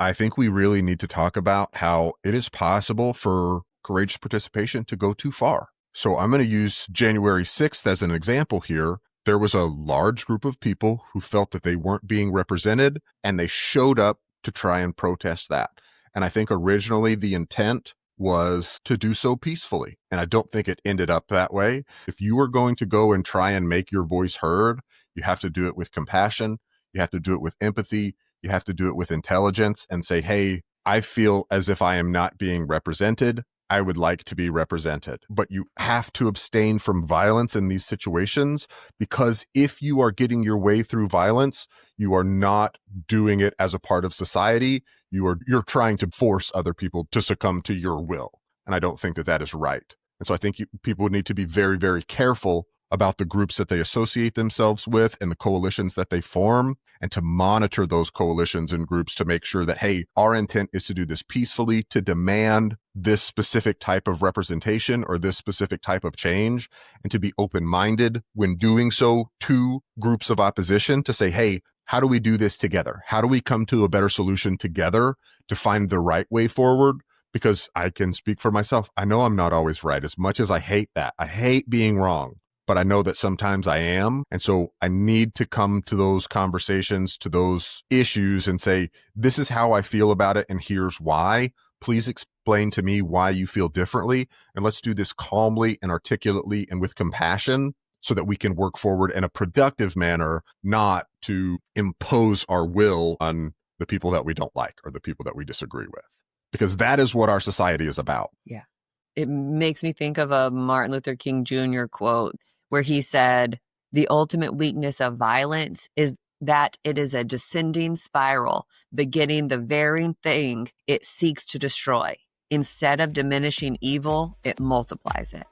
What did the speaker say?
I think we really need to talk about how it is possible for courageous participation to go too far. So I'm going to use January 6th as an example here. There was a large group of people who felt that they weren't being represented, and they showed up to try and protest that. And I think originally the intent was to do so peacefully. And I don't think it ended up that way. If you are going to go and try and make your voice heard, you have to do it with compassion. You have to do it with empathy. You have to do it with intelligence and say, hey, I feel as if I am not being represented. I would like to be represented. But you have to abstain from violence in these situations, because if you are getting your way through violence, you are not doing it as a part of society. You're trying to force other people to succumb to your will. And I don't think that that is right. And so I think people need to be very, very careful about the groups that they associate themselves with and the coalitions that they form, and to monitor those coalitions and groups to make sure that, hey, our intent is to do this peacefully, to demand this specific type of representation or this specific type of change, and to be open-minded when doing so to groups of opposition to say, hey, how do we do this together? How do we come to a better solution together to find the right way forward? Because I can speak for myself. I know I'm not always right, as much as I hate that. I hate being wrong. But I know that sometimes I am. And so I need to come to those conversations, to those issues, and say, this is how I feel about it, and here's why. Please explain to me why you feel differently. And let's do this calmly and articulately and with compassion, so that we can work forward in a productive manner, not to impose our will on the people that we don't like or the people that we disagree with. Because that is what our society is about. Yeah. It makes me think of a Martin Luther King Jr. quote where he said, the ultimate weakness of violence is that it is a descending spiral, beginning the very thing it seeks to destroy. Instead of diminishing evil, it multiplies it.